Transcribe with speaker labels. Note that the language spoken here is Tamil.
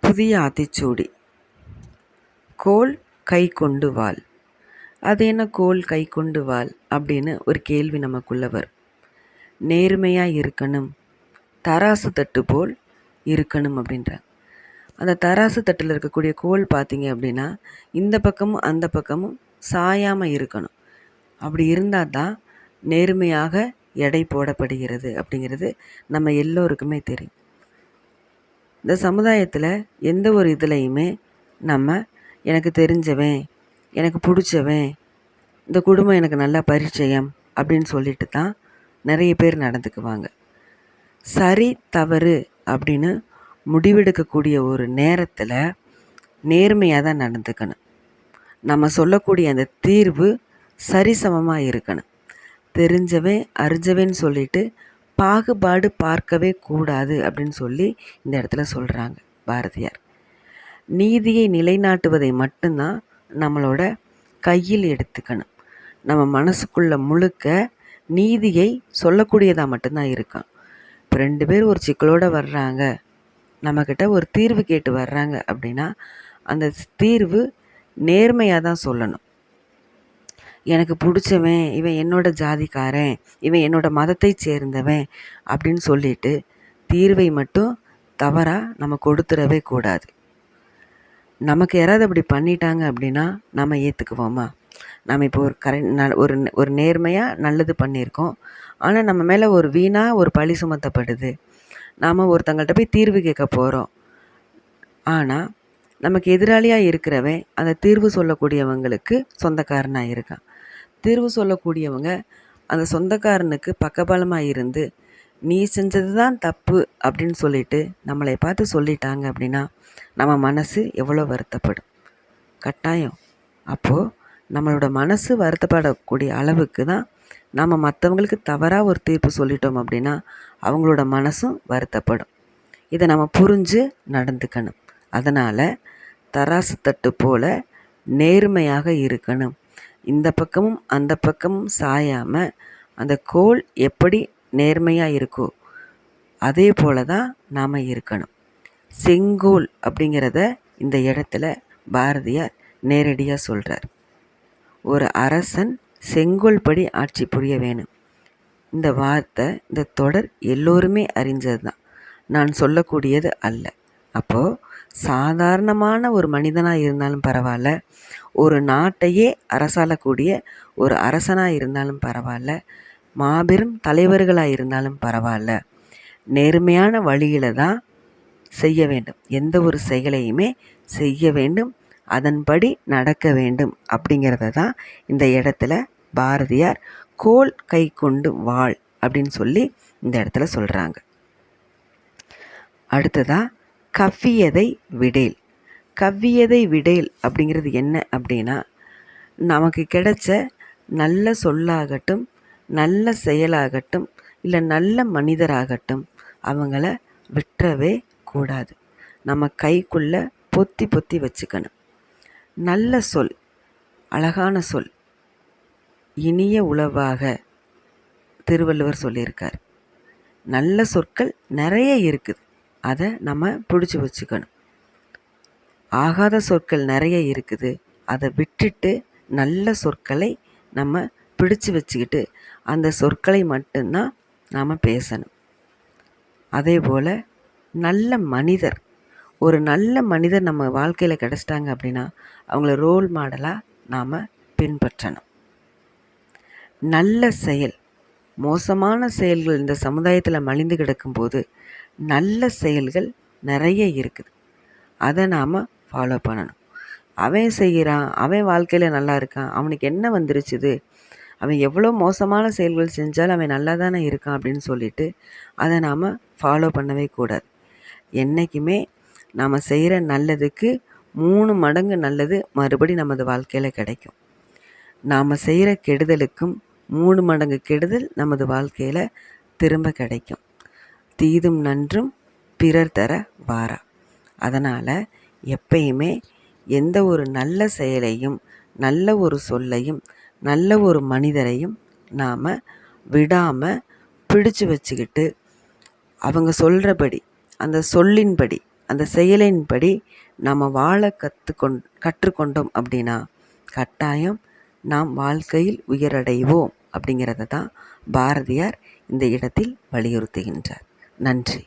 Speaker 1: புதிய ஆத்திச்சூடி. கோல் கை கொண்டு வாள். அது என்ன கோல் கை கொண்டு வாள் அப்படின்னு ஒரு கேள்வி நமக்குள்ள வரும். நேர்மையாக இருக்கணும், தராசு தட்டு போல் இருக்கணும் அப்படின்றாங்க. அந்த தராசு தட்டில் இருக்கக்கூடிய கோல் பார்த்தீங்க அப்படின்னா இந்த பக்கமும் அந்த பக்கமும் சாயாமல் இருக்கணும். அப்படி இருந்தால் தான் நேர்மையாக எடை போடப்படுகிறது அப்படிங்கிறது நம்ம எல்லோருக்குமே தெரியும். இந்த சமுதாயத்தில் எந்த ஒரு இதுலையுமே நம்ம எனக்கு தெரிஞ்சவன், எனக்கு பிடிச்சவன், இந்த குடும்பம் எனக்கு நல்லா பரிச்சயம் அப்படின்னு சொல்லிட்டு தான் நிறைய பேர் நடந்துக்குவாங்க. சரி தவறு அப்படின்னு முடிவெடுக்கக்கூடிய ஒரு நேரத்தில் நேர்மையாக தான் நடந்துக்கணும். நம்ம சொல்லக்கூடிய அந்த தீர்வு சரிசமமாக இருக்கணும். தெரிஞ்சவன் அறிஞ்சவன்னு சொல்லிட்டு பாகுபாடு பார்க்கவே கூடாது அப்படின்னு சொல்லி இந்த இடத்துல சொல்கிறாங்க பாரதியார். நீதியை நிலைநாட்டுவதை மட்டும்தான் நம்மளோட கையில் எடுத்துக்கணும். நம்ம மனசுக்குள்ள முழுக்க நீதியை சொல்லக்கூடியதாக மட்டும்தான் இருக்கும். இப்போ 2 பேர் ஒரு சிக்கலோடு வர்றாங்க, நம்மக்கிட்ட ஒரு தீர்வு கேட்டு வர்றாங்க அப்படின்னா அந்த தீர்வு நேர்மையாக தான் சொல்லணும். எனக்கு பிடிச்சவன், இவன் என்னோட ஜாதிக்காரன், இவன் என்னோட மதத்தை சேர்ந்தவன் அப்படின்னு சொல்லிட்டு தீர்வை மட்டும் தவறாக நம்ம கொடுத்துடவே கூடாது. நமக்கு யாராவது அப்படி பண்ணிட்டாங்க அப்படின்னா நம்ம ஏற்றுக்குவோமா? நம்ம இப்போ ஒரு நேர்மையாக நல்லது பண்ணியிருக்கோம், ஆனால் நம்ம மேலே ஒரு வீணாக ஒரு பழி சுமத்தப்படுது. நாம் ஒருத்தங்கள்ட்ட போய் தீர்வு கேட்க போகிறோம். ஆனால் நமக்கு எதிராளியாக இருக்கிறவன் அந்த தீர்வு சொல்லக்கூடியவங்களுக்கு சொந்தக்காரனாக இருக்கான். தீர்வு சொல்லக்கூடியவங்க அந்த சொந்தக்காரனுக்கு பக்கபலமாக இருந்து நீ செஞ்சது தான் தப்பு அப்படின்னு சொல்லிட்டு நம்மளை பார்த்து சொல்லிட்டாங்க அப்படின்னா நம்ம மனசு எவ்வளோ வருத்தப்படும். கட்டாயம் அப்போது நம்மளோட மனசு வருத்தப்படக்கூடிய அளவுக்கு தான் நம்ம மற்றவங்களுக்கு தவறாக ஒரு தீர்ப்பு சொல்லிட்டோம் அப்படின்னா அவங்களோட மனசும் வருத்தப்படும். இதை நம்ம புரிஞ்சு நடந்துக்கணும். அதனால் தராசு தட்டு போல் நேர்மையாக இருக்கணும். இந்த பக்கமும் அந்த பக்கமும் சாயாமல் அந்த கோல் எப்படி நேர்மையாக இருக்கோ அதே போல தான் நாம் இருக்கணும். செங்கோல் அப்படிங்கிறத இந்த இடத்துல பாரதியார் நேரடியாக சொல்கிறார். ஒரு அரசன் செங்கோல் படி ஆட்சி புரிய வேணும். இந்த வார்த்தை, இந்த தொடர் எல்லோருமே அறிஞ்சது தான், நான் சொல்லக்கூடியது அல்ல. அப்போது சாதாரணமான ஒரு மனிதனாக இருந்தாலும் பரவாயில்ல, ஒரு நாட்டையே அரசாளக்கூடிய ஒரு அரசனாக இருந்தாலும் பரவாயில்ல, மாபெரும் தலைவர்களாக இருந்தாலும் பரவாயில்ல, நேர்மையான வழியில் தான் செய்ய வேண்டும். எந்த ஒரு செயலையுமே செய்ய வேண்டும், அதன்படி நடக்க வேண்டும் அப்படிங்கிறத தான் இந்த இடத்துல பாரதியார் கோல் கை கொண்டு வாள் அப்படின்னு சொல்லி இந்த இடத்துல சொல்கிறாங்க. அடுத்ததாக கவ்வியதை விடேல். கவ்வியதை விடேல் அப்படிங்கிறது என்ன அப்படின்னா, நமக்கு கிடைச்ச நல்ல சொல்லாகட்டும், நல்ல செயலாகட்டும், இல்லை நல்ல மனிதராகட்டும் அவங்கள விட்டுறவே கூடாது. நம்ம கைக்குள்ளே பொத்தி பொத்தி வச்சுக்கணும். நல்ல சொல், அழகான சொல், இனிய உளவாக திருவள்ளுவர் சொல்லியிருக்கார். நல்ல சொற்கள் நிறைய இருக்குது, அதை நம்ம பிடிச்சி வச்சுக்கணும். ஆகாத சொற்கள் நிறைய இருக்குது, அதை விட்டுட்டு நல்ல சொற்களை நம்ம பிடிச்சு வச்சுக்கிட்டு அந்த சொற்களை மட்டும்தான் நாம் பேசணும். அதே போல் நல்ல மனிதர், ஒரு நல்ல மனிதர் நம்ம வாழ்க்கையில் கிடச்சிட்டாங்க அப்படின்னா அவங்கள ரோல் மாடலாக நாம் பின்பற்றணும். நல்ல செயல், மோசமான செயல்கள் இந்த சமுதாயத்தில் மலிந்து கிடக்கும்போது நல்ல செயல்கள் நிறைய இருக்குது, அதை நாம் ஃபாலோ பண்ணணும். அவன் செய்கிறான், அவன் வாழ்க்கையில் நல்லா இருக்கான், அவனுக்கு என்ன வந்துருச்சுது, அவன் எவ்வளோ மோசமான செயல்கள் செஞ்சாலும் அவன் நல்லா தானே இருக்கான் அப்படின்னு சொல்லிட்டு அதை நாம் ஃபாலோ பண்ணவே கூடாது. என்றைக்குமே நாம் செய்கிற நல்லதுக்கு 3 மடங்கு நல்லது மறுபடி நமது வாழ்க்கையில் கிடைக்கும். நாம் செய்கிற கெடுதலுக்கும் 3 மடங்கு கெடுதல் நமது வாழ்க்கையில் திரும்ப கிடைக்கும். தீதும் நன்றும் பிறர் தர வாரா. அதனால் எப்பயுமே எந்த ஒரு நல்ல செயலையும், நல்ல ஒரு சொல்லையும், நல்ல ஒரு மனிதரையும் நாம் விடாமல் பிடிச்சு வச்சுக்கிட்டு அவங்க சொல்கிறபடி, அந்த சொல்லின்படி அந்த செயலின்படி நாம் வாழ கற்றுக்கொண்டோம் அப்படின்னா கட்டாயம் நாம் வாழ்க்கையில் உயரடைவோம் அப்படிங்கிறத தான் பாரதியார் இந்த இடத்தில் வலியுறுத்துகின்றார். நன்றி.